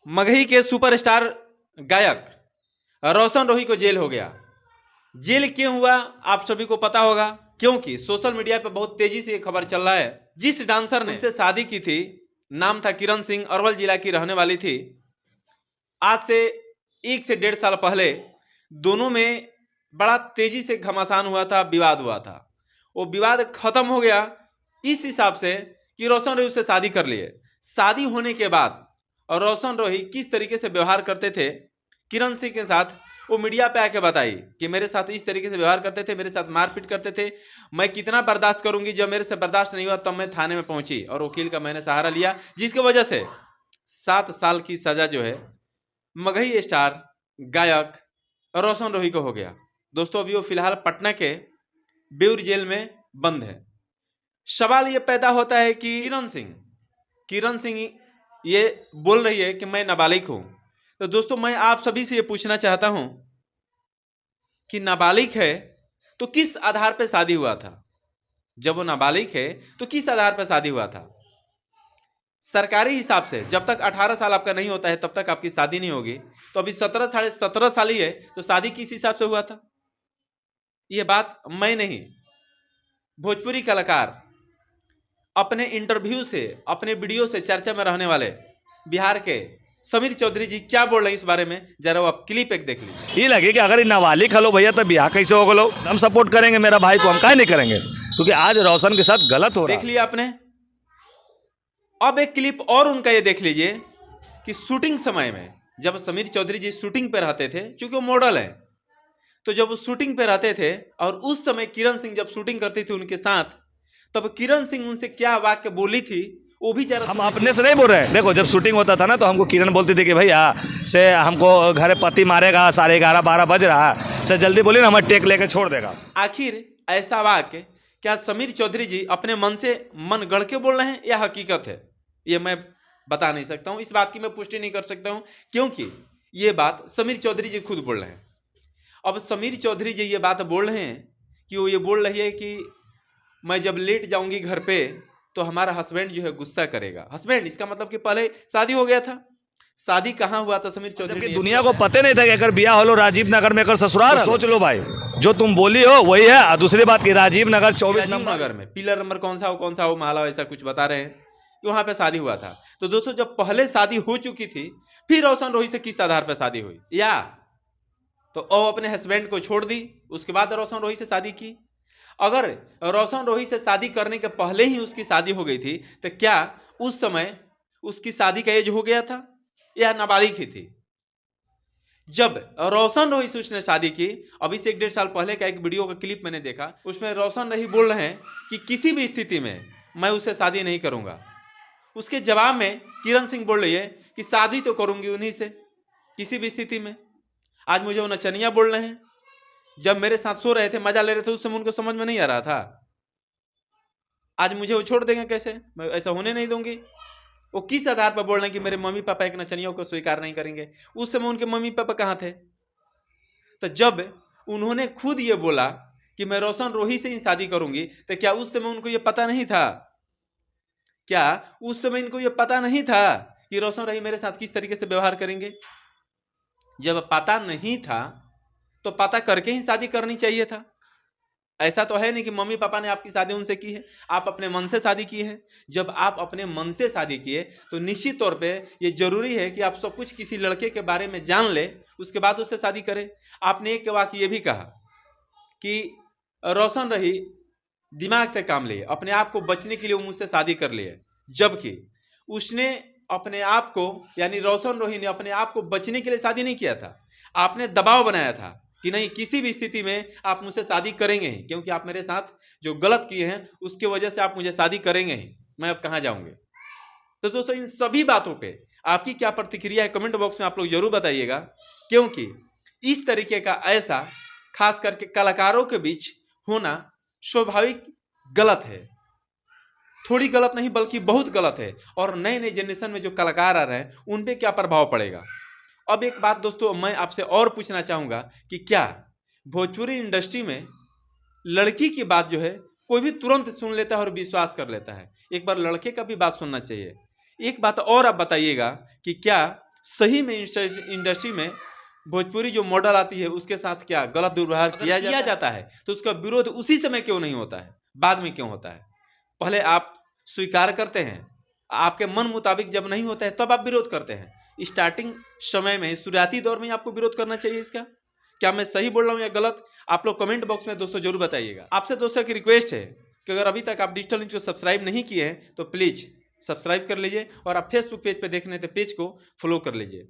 मगही के सुपरस्टार गायक रोशन रोही को जेल हो गया। जेल क्यों हुआ आप सभी को पता होगा, क्योंकि सोशल मीडिया पे बहुत तेजी से ये खबर चल रहा है। जिस डांसर ने से शादी की थी, नाम था किरण सिंह, अरवल जिला की रहने वाली थी। आज से 1 से 1.5 साल पहले दोनों में बड़ा तेजी से घमासान हुआ था, विवाद हुआ था। वो विवाद खत्म हो गया इस हिसाब से कि रोशन रोही उससे शादी कर लिए। शादी होने के बाद और रोशन रोही किस तरीके से व्यवहार करते थे किरण सिंह के साथ, वो मीडिया पे आके बताई कि मेरे साथ इस तरीके से व्यवहार करते थे, मेरे साथ मारपीट करते थे, मैं कितना बर्दाश्त करूंगी। जब मेरे से बर्दाश्त नहीं हुआ तब मैं थाने में पहुंची और वकील का मैंने सहारा लिया, जिसकी वजह से 7 साल की सजा जो है मगही स्टार गायक रोशन रोही को हो गया। दोस्तों अभी वो फिलहाल पटना के बेउर जेल में बंद है। सवाल ये पैदा होता है कि किरण सिंह ये बोल रही है कि मैं नाबालिग हूं। तो दोस्तों मैं आप सभी से ये पूछना चाहता हूं कि नाबालिग है तो किस आधार पर शादी हुआ था? जब वो नाबालिग है तो किस आधार पर शादी हुआ था? सरकारी हिसाब से जब तक 18 साल आपका नहीं होता है तब तक आपकी शादी नहीं होगी। तो अभी 17 साल ही है, तो शादी किस हिसाब से हुआ था? ये बात मैं नहीं, भोजपुरी कलाकार अपने इंटरव्यू से, अपने वीडियो से चर्चा में रहने वाले बिहार के समीर चौधरी जी क्या बोल रहे हैं इस बारे में, जरा वो आप क्लिप एक देख लीजिए। ये लगे कि अगर नाबालिग खलो भैया तो ब्याह कैसे हो गलो? हम सपोर्ट करेंगे मेरा भाई को, हम काहे नहीं करेंगे? क्योंकि आज रोशन के साथ गलत हो रहा है। देख लिया आपने। अब एक क्लिप और उनका ये देख लीजिए कि शूटिंग समय में जब समीर चौधरी जी शूटिंग पे रहते थे, चूंकि वो मॉडल हैं, तो जब वो शूटिंग पे रहते थे और उस समय किरण सिंह जब शूटिंग करती थी उनके साथ, तब किरण सिंह उनसे क्या वाक्य बोली थी वो भी जरा हम अपने से नहीं बोल रहे हैं। देखो जब शूटिंग होता था ना तो हमको किरण बोलती थी कि भैया से हमको घर पति मारेगा, 11:30-12 बज रहा है, से जल्दी बोली ना, हमें टेक लेके छोड़ देगा। आखिर ऐसा वाक्य क्या समीर चौधरी जी अपने मन से मन गढ़ के बोल रहे हैं या हकीकत है? ये मैं बता नहीं सकता हूं, इस बात की मैं पुष्टि नहीं कर सकता हूं, क्योंकि ये बात समीर चौधरी जी खुद बोल रहे हैं। अब समीर चौधरी जी ये बात बोल रहे हैं कि वो ये बोल रही है कि मैं जब लेट जाऊंगी घर पे तो हमारा हस्बैंड जो है गुस्सा करेगा। हस्बैंड इसका मतलब कि पहले शादी हो गया था। शादी कहाँ हुआ था समीर चौधरी ने? दुनिया को पता नहीं था कि अगर ब्याह हो राजीव नगर में, अगर ससुराल, तो सोच लो भाई जो तुम बोली हो वही है। और दूसरी बात की राजीव नगर 24 नगर में पिलर नंबर कौन सा हो महला, ऐसा कुछ बता रहे हैं कि वहां पे शादी हुआ था। तो दोस्तों जब पहले शादी हो चुकी थी फिर रोशन रोही से किस आधार पर शादी हुई? या तो वो अपने हस्बैंड को छोड़ दी, उसके बाद रोशन रोही से शादी की। अगर रोशन रोही से शादी करने के पहले ही उसकी शादी हो गई थी तो क्या उस समय उसकी शादी का एज हो गया था या नाबालिग ही थी? जब रोशन रोही से उसने शादी की, अभी से 1.5 साल पहले का एक वीडियो का क्लिप मैंने देखा, उसमें रोशन रोही बोल रहे हैं कि किसी भी स्थिति में मैं उससे शादी नहीं करूंगा। उसके जवाब में किरण सिंह बोल रही है कि शादी तो करूंगी उन्हीं से किसी भी स्थिति में। आज मुझे वो नचनिया बोल रहे हैं, जब मेरे साथ सो रहे थे, मजा ले रहे थे, उस समय उनको समझ में नहीं आ रहा था। आज मुझे वो छोड़ देंगे कैसे? मैं ऐसा होने नहीं दूंगी। वो किस आधार पर बोल रहे हैं कि मेरे मम्मी पापा एक नचनियों को स्वीकार नहीं करेंगे? उस समय उनके मम्मी पापा कहाँ थे? तो जब उन्होंने खुद ये बोला कि मैं रोशन रोही से ही शादी करूंगी, तो क्या उस समय उनको ये पता नहीं था? क्या उस समय इनको ये पता नहीं था कि रोशन रोही मेरे साथ किस तरीके से व्यवहार करेंगे? जब पता नहीं था तो पता करके ही शादी करनी चाहिए था। ऐसा तो है नहीं कि मम्मी पापा ने आपकी शादी उनसे की है, आप अपने मन से शादी की है। जब आप अपने मन से शादी किए तो निश्चित तौर पे ये जरूरी है कि आप सब कुछ किसी लड़के के बारे में जान ले, उसके बाद उससे शादी करें। आपने एक वाक्य ये भी कहा कि रोशन रोही दिमाग से काम लिए, अपने आप को बचने के लिए वो मुझसे शादी कर लिए, जबकि उसने अपने आप को, यानी रोशन रोही ने अपने आप को बचने के लिए शादी नहीं किया था। आपने दबाव बनाया था कि नहीं किसी भी स्थिति में आप मुझसे शादी करेंगे ही, क्योंकि आप मेरे साथ जो गलत किए हैं उसके वजह से आप मुझे शादी करेंगे ही, मैं अब कहाँ जाऊंगे? तो दोस्तों इन सभी बातों पे आपकी क्या प्रतिक्रिया है कमेंट बॉक्स में आप लोग जरूर बताइएगा, क्योंकि इस तरीके का ऐसा खास करके कलाकारों के बीच होना स्वाभाविक गलत है। थोड़ी गलत नहीं बल्कि बहुत गलत है। और नए नए जनरेशन में जो कलाकार आ रहे हैं उन पे क्या प्रभाव पड़ेगा? अब एक बात दोस्तों मैं आपसे और पूछना चाहूंगा कि क्या भोजपुरी इंडस्ट्री में लड़की की बात जो है कोई भी तुरंत सुन लेता है और विश्वास कर लेता है? एक बार लड़के का भी बात सुनना चाहिए। एक बात और आप बताइएगा कि क्या सही में इंडस्ट्री में भोजपुरी जो मॉडल आती है उसके साथ क्या गलत दुर्व्यवहार किया जाता है तो उसका विरोध उसी समय क्यों नहीं होता है, बाद में क्यों होता है? पहले आप स्वीकार करते हैं, आपके मन मुताबिक जब नहीं होता है तब आप विरोध करते हैं। स्टार्टिंग समय में, शुरुआती दौर में आपको विरोध करना चाहिए इसका। क्या मैं सही बोल रहा हूँ या गलत? आप लोग कमेंट बॉक्स में दोस्तों जरूर बताइएगा। आपसे दोस्तों की रिक्वेस्ट है कि अगर अभी तक आप डिजिटल न्यूज को सब्सक्राइब नहीं किए हैं तो प्लीज सब्सक्राइब कर लीजिए और आप फेसबुक पेज पे देखने तो पेज को फॉलो कर लीजिए।